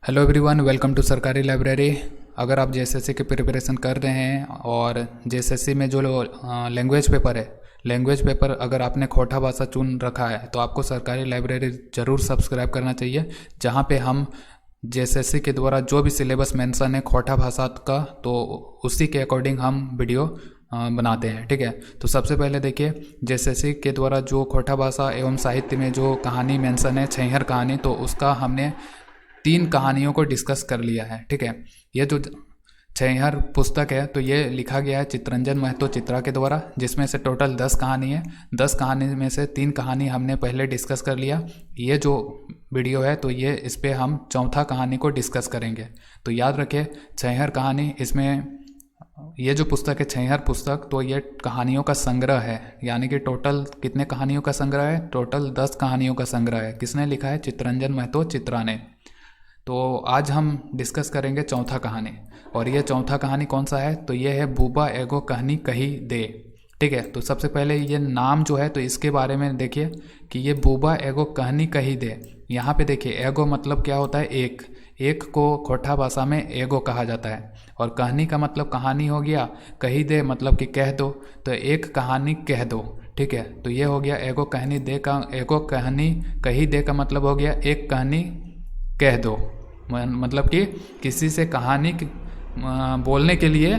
Hello everyone, welcome to सरकारी library. अगर आप जेएसएससी की प्रिपरेशन कर रहे हैं और जेएसएससी में जो लैंग्वेज पेपर है, लैंग्वेज पेपर अगर आपने खोटा भाषा चुन रखा है तो आपको सरकारी लाइब्रेरी ज़रूर सब्सक्राइब करना चाहिए, जहां पे हम जेएसएससी के द्वारा जो भी सिलेबस मेंशन है खोटा भाषा का, तो उसी के अकॉर्डिंग हम वीडियो बनाते हैं। ठीक है, तो सबसे पहले देखिए, जेएसएससी के द्वारा जो खोटा भाषा एवं साहित्य में जो कहानी मेंशन है, छैहर कहानी, तो उसका हमने 3 कहानियों को डिस्कस कर लिया है। ठीक है, ये जो छैहर पुस्तक है तो ये लिखा गया है चित्तरंजन महतो चित्रा के द्वारा, जिसमें से टोटल 10 कहानी है। 10 कहानी में से 3 कहानी हमने पहले डिस्कस कर लिया। ये जो वीडियो है तो ये इस पर हम चौथा कहानी को डिस्कस करेंगे। तो याद रखें, छैहर कहानी, इसमें ये जो पुस्तक है छैहर पुस्तक, तो ये कहानियों का संग्रह है। यानी कि टोटल कितने कहानियों का संग्रह है? टोटल 10 कहानियों का संग्रह है। किसने लिखा है? चित्तरंजन महतो चित्रा ने। तो आज हम डिस्कस करेंगे चौथा कहानी, और ये चौथा कहानी कौन सा है? तो ये है बूबा एगो कहनी कही दे। ठीक है, तो सबसे पहले ये नाम जो है तो इसके बारे में देखिए कि ये बूबा एगो कहनी कही दे। यहाँ पे देखिए, एगो मतलब क्या होता है? एक को खोटा भाषा में एगो कहा जाता है, और कहनी का मतलब कहानी हो गया, कही दे मतलब कि कह दो, तो एक कहानी कह दो। ठीक है, तो ये हो गया एगो कहनी दे का, एगो कहनी कही दे का मतलब हो गया एक कहानी कह दो। मतलब कि किसी से कहानी बोलने के लिए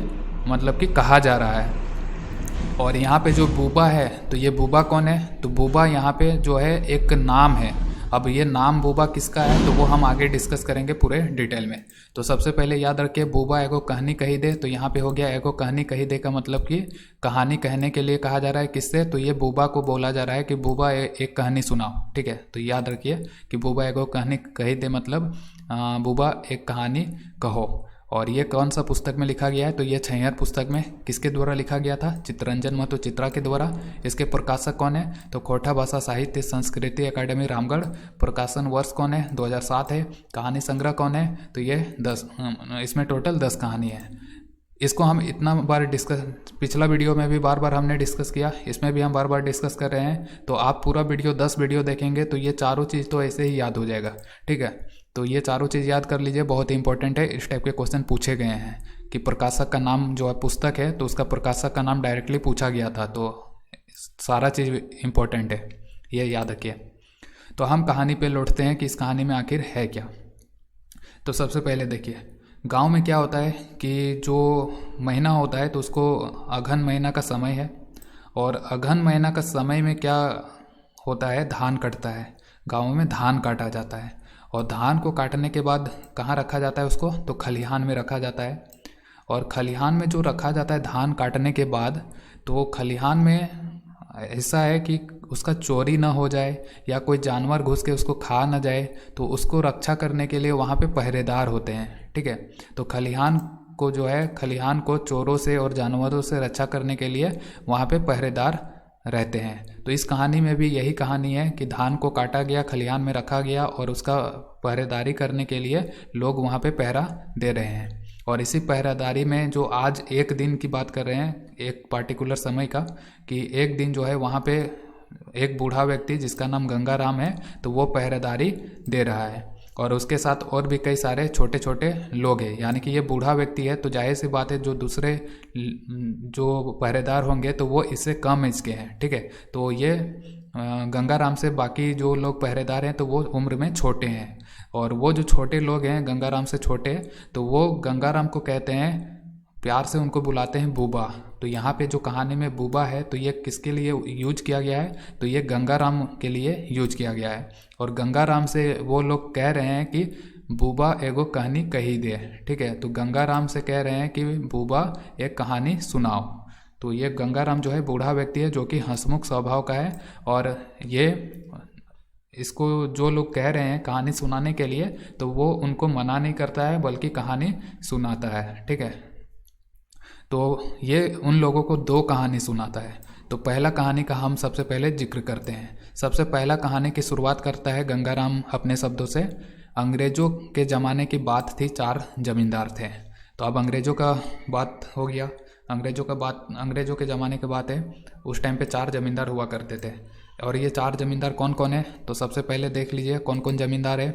मतलब कि कहा जा रहा है। और यहाँ पे जो बूबा है तो ये बूबा कौन है? तो बूबा यहाँ पे जो है एक नाम है। अब ये नाम बूबा किसका है तो वो हम आगे डिस्कस करेंगे पूरे डिटेल में। तो सबसे पहले याद रखिए, बूबा एगो कहानी कही दे, तो यहाँ पे हो गया एगो कहानी कही दे का मतलब कि कहानी कहने के लिए कहा जा रहा है। किससे? तो ये बूबा को बोला जा रहा है कि बूबा एक कहानी सुनाओ। ठीक है, तो याद रखिए कि बूबा एगो कहानी कही दे मतलब बूबा एक कहानी कहो। और ये कौन सा पुस्तक में लिखा गया है? तो ये छैहर पुस्तक में किसके द्वारा लिखा गया था? चित्तरंजन महतो चित्रा के द्वारा। इसके प्रकाशक कौन है? तो खोटा भाषा साहित्य संस्कृति अकादमी रामगढ़। प्रकाशन वर्ष कौन है? 2007 है। कहानी संग्रह कौन है? तो ये 10, इसमें टोटल 10 कहानी है। इसको हम इतना बार डिस्कस, पिछला वीडियो में भी बार बार हमने डिस्कस किया, इसमें भी हम बार बार डिस्कस कर रहे हैं। तो आप पूरा वीडियो 10 वीडियो देखेंगे तो ये चारों चीज़ तो ऐसे ही याद हो जाएगा। ठीक है, तो ये चारों चीज़ याद कर लीजिए, बहुत ही इंपॉर्टेंट है। इस टाइप के क्वेश्चन पूछे गए हैं कि प्रकाशक का नाम जो है पुस्तक है तो उसका प्रकाशक का नाम डायरेक्टली पूछा गया था, तो सारा चीज़ इंपॉर्टेंट है, ये याद रखिए। तो हम कहानी पे लौटते हैं कि इस कहानी में आखिर है क्या। तो सबसे पहले देखिए, गांव में क्या होता है कि जो महीना होता है तो उसको अघन महीना का समय है, और अघन महीना का समय में क्या होता है? धान कटता है। गाँव में धान काटा जाता है, और धान को काटने के बाद कहाँ रखा जाता है उसको? तो खलिहान में रखा जाता है। और खलिहान में जो रखा जाता है धान काटने के बाद, तो खलिहान में ऐसा है कि उसका चोरी ना हो जाए या कोई जानवर घुस के उसको खा ना जाए, तो उसको रक्षा करने के लिए वहाँ पे पहरेदार होते हैं। ठीक है, तो खलिहान को जो है, खलिहान को चोरों से और जानवरों से रक्षा करने के लिए वहाँ पे पहरेदार रहते हैं। तो इस कहानी में भी यही कहानी है कि धान को काटा गया, खलिहान में रखा गया, और उसका पहरेदारी करने के लिए लोग वहाँ पे पहरा दे रहे हैं। और इसी पहरेदारी में जो आज एक दिन की बात कर रहे हैं, एक पार्टिकुलर समय का, कि एक दिन जो है वहाँ पे एक बूढ़ा व्यक्ति जिसका नाम गंगाराम है तो वो पहरेदारी दे रहा है, और उसके साथ और भी कई सारे छोटे छोटे लोग हैं। यानी कि ये बूढ़ा व्यक्ति है तो जाहिर सी बात है जो दूसरे जो पहरेदार होंगे तो वो इससे कम एज के हैं। ठीक है, तो ये गंगाराम से बाकी जो लोग पहरेदार हैं तो वो उम्र में छोटे हैं, और वो जो छोटे लोग हैं गंगाराम से छोटे, तो वो गंगाराम को कहते हैं, प्यार से उनको बुलाते हैं बूबा। तो यहाँ पे जो कहानी में बूबा है तो ये किसके लिए यूज किया गया है? तो ये गंगाराम के लिए यूज किया गया है, और गंगाराम से वो लोग कह रहे हैं कि बूबा एगो कहानी कही दे। ठीक है, तो गंगाराम से कह रहे हैं कि बूबा एक कहानी सुनाओ। तो ये गंगाराम जो है बूढ़ा व्यक्ति है जो कि हंसमुख स्वभाव का है, और ये इसको जो लोग कह रहे हैं कहानी सुनाने के लिए तो वो उनको मना नहीं करता है बल्कि कहानी सुनाता है। ठीक है, तो ये उन लोगों को 2 कहानी सुनाता है। तो पहला कहानी का हम सबसे पहले जिक्र करते हैं। सबसे पहला कहानी की शुरुआत करता है गंगाराम अपने शब्दों से। अंग्रेजों के ज़माने की बात थी, 4 जमींदार थे। तो अब अंग्रेजों का बात हो गया, अंग्रेजों के ज़माने की बात है। उस टाइम पे 4 जमींदार हुआ करते थे, और ये 4 जमींदार कौन कौन है? तो सबसे पहले देख लीजिए कौन कौन जमींदार है।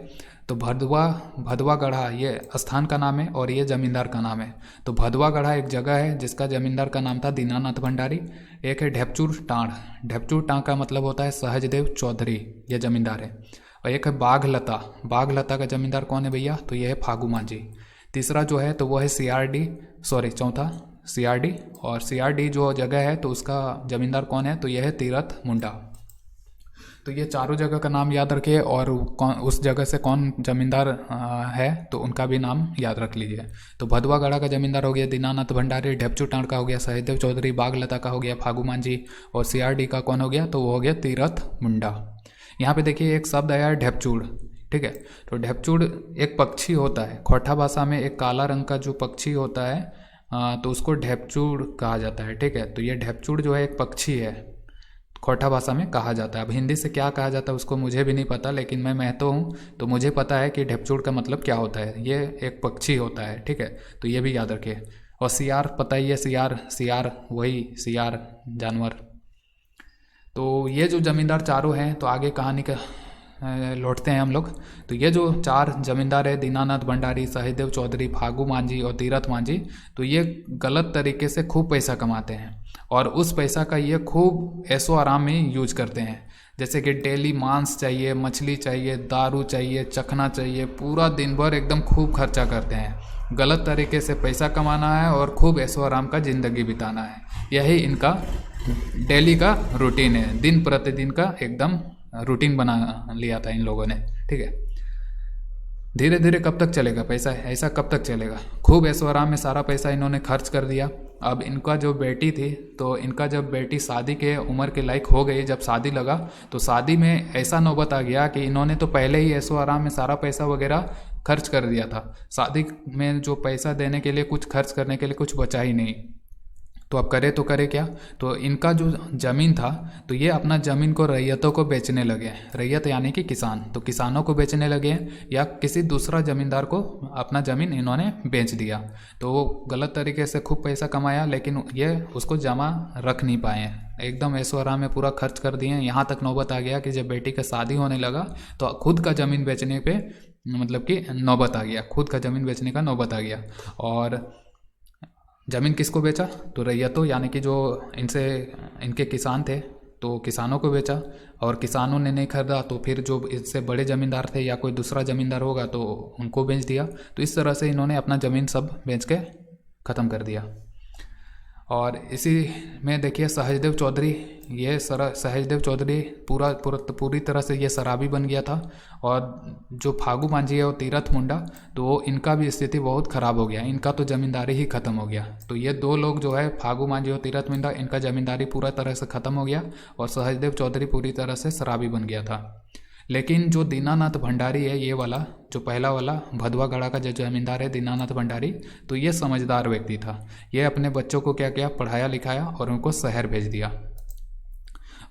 तो भदवा गढ़ा ये स्थान का नाम है और ये जमींदार का नाम है। तो भदवा गढ़ा एक जगह है जिसका जमींदार का नाम था दीनानाथ भंडारी। एक है ढेपचूर टाँड़। ढेपचूर टाँड़ का मतलब होता है सहजदेव चौधरी, ये जमींदार है। और एक है बाघलता। बाघलता का जमींदार कौन है भैया? तो ये है फागू मांझी। तीसरा जो है तो वो है चौथा सीआरडी। और सीआरडी जो जगह है तो उसका जमींदार कौन है? तो यह है तीरथ मुंडा। तो ये चारों जगह का नाम याद रखिए और कौन उस जगह से कौन जमींदार है तो उनका भी नाम याद रख लीजिए। तो भदवा गढ़ा का जमींदार हो गया दीनानाथ भंडारी, ढेपचूर टाँड़ का हो गया सहजदेव चौधरी, बाघलता का हो गया फागू मांझी और सीआरडी का कौन हो गया? तो वो हो गया तीरथ मुंडा। यहाँ पे देखिए एक शब्द आया है ढेपचूड़, ठीक है। तो ढेपचूड़ एक पक्षी होता है, खोटा भाषा में एक काला रंग का जो पक्षी होता है तो उसको ढेपचूड़ कहा जाता है, ठीक है। तो ये ढेपचूड़ जो है एक पक्षी है, खोटा भाषा में कहा जाता है। अब हिंदी से क्या कहा जाता है उसको मुझे भी नहीं पता, लेकिन मैं महतो हूँ तो मुझे पता है कि ढेपचूड़ का मतलब क्या होता है। ये एक पक्षी होता है, ठीक है। तो ये भी याद रखिए। और सियार पता ही है, सियार वही सियार जानवर। तो ये जो जमींदार चारों हैं, तो आगे कहानी का लौटते हैं हम लोग। तो ये जो चार जमींदार है दीनानाथ भंडारी, सहजदेव चौधरी, फागू मांझी और तीरथ मांझी, तो ये गलत तरीके से खूब पैसा कमाते हैं और उस पैसा का ये खूब ऐशो आराम में यूज करते हैं। जैसे कि डेली मांस चाहिए, मछली चाहिए, दारू चाहिए, चखना चाहिए, पूरा दिन भर एकदम खूब खर्चा करते हैं। गलत तरीके से पैसा कमाना है और खूब ऐशो आराम का ज़िंदगी बिताना है, यही इनका डेली का रूटीन है। दिन प्रतिदिन का एकदम रूटीन बना लिया था इन लोगों ने, ठीक है। धीरे धीरे कब तक चलेगा पैसा ऐसा? कब तक चलेगा? खूब ऐशो आराम में सारा पैसा इन्होंने खर्च कर दिया। अब इनका जो बेटी थी, तो इनका जब बेटी शादी के उम्र के लायक हो गई, जब शादी लगा तो शादी में ऐसा नौबत आ गया कि इन्होंने तो पहले ही ऐशो आराम में सारा पैसा वगैरह खर्च कर दिया था। शादी में जो पैसा देने के लिए, कुछ खर्च करने के लिए कुछ बचा ही नहीं। तो अब करे क्या? तो इनका जो ज़मीन था, तो ये अपना ज़मीन को रैयतों को बेचने लगे। रैयत यानी कि किसान, तो किसानों को बेचने लगे या किसी दूसरा ज़मींदार को अपना ज़मीन इन्होंने बेच दिया। तो वो गलत तरीके से खूब पैसा कमाया, लेकिन ये उसको जमा रख नहीं पाए, एकदम ऐशो आराम में पूरा खर्च कर दिए। यहाँ तक नौबत आ गया कि जब बेटी का शादी होने लगा तो खुद का ज़मीन बेचने पे मतलब कि नौबत आ गया, खुद का ज़मीन बेचने का नौबत आ गया। और ज़मीन किसको बेचा? तो रैयतों यानी कि जो इनके किसान थे, तो किसानों को बेचा। और किसानों ने नहीं खरीदा तो फिर जो इससे बड़े ज़मींदार थे या कोई दूसरा ज़मींदार होगा तो उनको बेच दिया। तो इस तरह से इन्होंने अपना ज़मीन सब बेच के ख़त्म कर दिया। और इसी में देखिए सहजदेव चौधरी, ये सहजदेव चौधरी पूरी तरह से ये शराबी बन गया था। और जो फागू मांझी है और तीरथ मुंडा, तो इनका भी स्थिति बहुत ख़राब हो गया, इनका तो ज़मींदारी ही ख़त्म हो गया। तो ये दो लोग जो है फागू मांझी और तीरथ मुंडा, इनका ज़मींदारी पूरा तरह से ख़त्म हो गया और सहजदेव चौधरी पूरी तरह से शराबी बन गया था। लेकिन जो दीनानाथ भंडारी है, ये वाला जो पहला वाला भदवा गढ़ा का जो जमींदार है दीनानाथ भंडारी, तो ये समझदार व्यक्ति था। ये अपने बच्चों को क्या किया, पढ़ाया लिखाया और उनको शहर भेज दिया।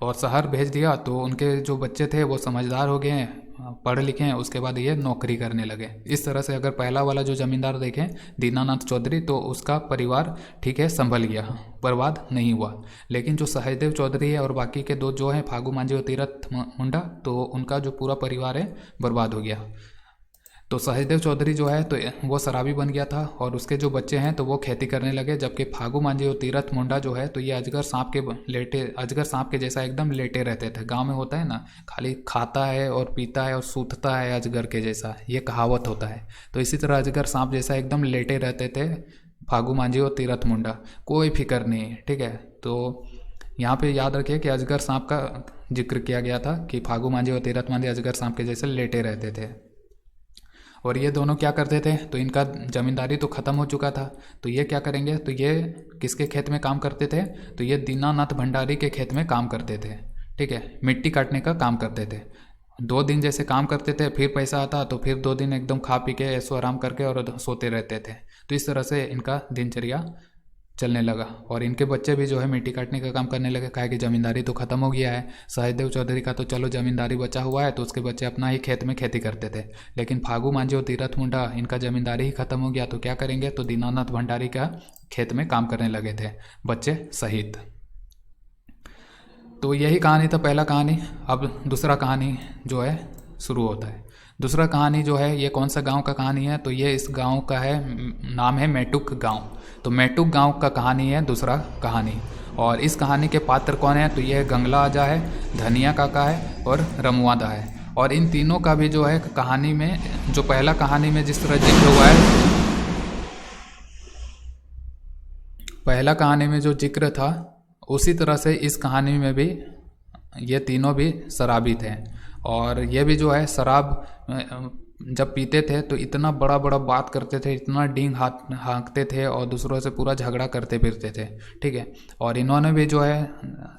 और शहर भेज दिया तो उनके जो बच्चे थे वो समझदार हो गए हैं, पढ़ लिखे हैं, उसके बाद ये नौकरी करने लगे। इस तरह से अगर पहला वाला जो ज़मींदार देखें दीनानाथ चौधरी, तो उसका परिवार ठीक है संभल गया, बर्बाद नहीं हुआ। लेकिन जो सहजदेव चौधरी है और बाकी के दो जो हैं फागू मांझी और तीरथ मुंडा, तो उनका जो पूरा परिवार है बर्बाद हो गया। तो सहजदेव चौधरी जो है तो वो शराबी बन गया था और उसके जो बच्चे हैं तो वो खेती करने लगे। जबकि फागू मांझी और तीरथ मुंडा जो है तो ये अजगर सांप के जैसा एकदम लेटे रहते थे। गांव में होता है ना, खाली खाता है और पीता है और सूतता है अजगर के जैसा, ये कहावत होता है। तो इसी तरह अजगर सांप जैसा एकदम लेटे रहते थे फागू मांझी और तीरथ मुंडा, कोई फिक्र नहीं, ठीक है। तो यहाँ पे याद रखिए कि अजगर सांप का जिक्र किया गया था कि फागू मांझी और तीरथ मांझी अजगर सांप के जैसे लेटे रहते थे। और ये दोनों क्या करते थे, तो इनका ज़मींदारी तो ख़त्म हो चुका था, तो ये क्या करेंगे, तो ये किसके खेत में काम करते थे, तो ये दीनानाथ भंडारी के खेत में काम करते थे, ठीक है। मिट्टी काटने का काम करते थे। 2 दिन जैसे काम करते थे, फिर पैसा आता तो फिर 2 दिन एकदम खा पी के ऐसो आराम करके और सोते रहते थे। तो इस तरह से इनका दिनचर्या चलने लगा। और इनके बच्चे भी जो है मिट्टी काटने का काम करने लगे, कहा कि ज़मींदारी तो ख़त्म हो गया है। सहजदेव चौधरी का तो चलो ज़मींदारी बचा हुआ है, तो उसके बच्चे अपना ही खेत में खेती करते थे। लेकिन फागू मांझी और तीरथ मुंडा, इनका ज़मींदारी ही ख़त्म हो गया, तो क्या करेंगे, तो दीनानाथ भंडारी का खेत में काम करने लगे थे, बच्चे सहित। तो यही कहानी था, पहला कहानी। अब दूसरा कहानी जो है शुरू होता है। दूसरा कहानी जो है ये कौन सा गांव का कहानी है, तो ये इस गांव का है, नाम है मेटुक गांव। तो मेटुक गांव का कहानी है दूसरा कहानी। और इस कहानी के पात्र कौन है, तो ये गंगला आजा है, धनिया काका है और रमुआदा है। और इन तीनों का भी जो है कहानी में, जो पहला कहानी में जिस तरह जिक्र हुआ है, पहला कहानी में जो जिक्र था उसी तरह से इस कहानी में भी ये तीनों भी शराबी थे। और ये भी जो है शराब जब पीते थे तो इतना बड़ा बड़ा बात करते थे, इतना डींग हाँकते थे और दूसरों से पूरा झगड़ा करते फिरते थे, ठीक है। और इन्होंने भी जो है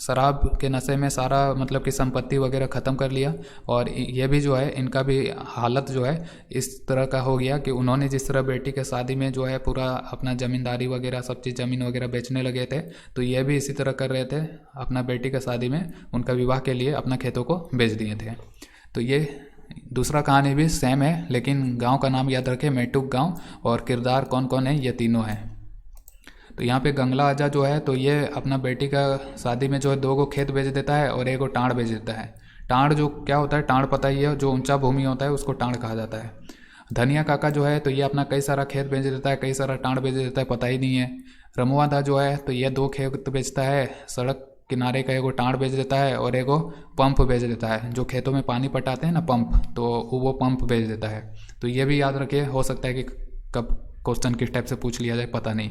शराब के नशे में सारा मतलब कि संपत्ति वगैरह ख़त्म कर लिया। और ये भी जो है इनका भी हालत जो है इस तरह का हो गया कि उन्होंने जिस तरह बेटी के शादी में जो है पूरा अपना ज़मींदारी वगैरह सब चीज़ ज़मीन वगैरह बेचने लगे थे, तो ये भी इसी तरह कर रहे थे, अपना बेटी के शादी में उनका विवाह के लिए अपना खेतों को बेच दिए थे। तो ये दूसरा कहानी भी सेम है, लेकिन गांव का नाम याद रखें मेटुक गांव, और किरदार कौन कौन है, ये तीनों हैं। तो यहाँ पे गंगला आजा जो है तो ये अपना बेटी का शादी में जो है 2 खेत बेच देता है और 1 टाँड़ बेच देता है। टाँड़ जो क्या होता है, टाँड़ पता ही है, जो ऊंचा भूमि होता है उसको टाँड़ कहा जाता है। धनिया काका जो है तो ये अपना कई सारा खेत बेच देता है, कई सारा टाँड़ बेच देता है, पता ही नहीं है। रमुआदा जो है तो ये 2 खेत बेचता है, सड़क किनारे का 1 टाँड़ बेच देता है और 1 पंप बेच देता है, जो खेतों में पानी पटाते हैं ना पंप, तो वो पंप बेच देता है। तो ये भी याद रखिए, हो सकता है कि कब क्वेश्चन किस टाइप से पूछ लिया जाए, पता नहीं।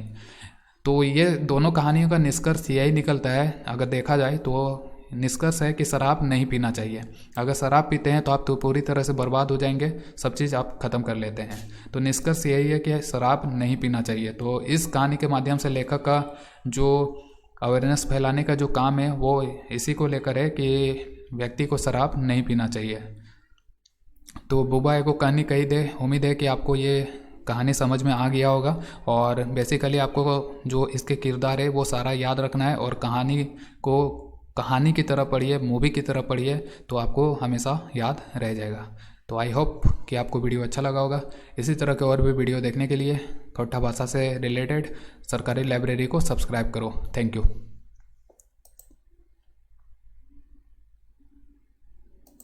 तो ये दोनों कहानियों का निष्कर्ष यही निकलता है, अगर देखा जाए तो निष्कर्ष है कि शराब नहीं पीना चाहिए। अगर शराब पीते हैं तो आप तो पूरी तरह से बर्बाद हो जाएंगे, सब चीज़ आप ख़त्म कर लेते हैं। तो निष्कर्ष यही है कि शराब नहीं पीना चाहिए। तो इस कहानी के माध्यम से लेखक का जो अवेयरनेस फैलाने का जो काम है वो इसी को लेकर है कि व्यक्ति को शराब नहीं पीना चाहिए। तो बुबा एगो कहानी कही दे, उम्मीद है कि आपको ये कहानी समझ में आ गया होगा। और बेसिकली आपको जो इसके किरदार है वो सारा याद रखना है, और कहानी को कहानी की तरह पढ़िए, मूवी की तरह पढ़िए, तो आपको हमेशा याद रह जाएगा। तो आई होप कि आपको वीडियो अच्छा लगा होगा। इसी तरह के और भी वीडियो देखने के लिए खोटा भाषा से रिलेटेड सरकारी लाइब्रेरी को सब्सक्राइब करो। Thank you.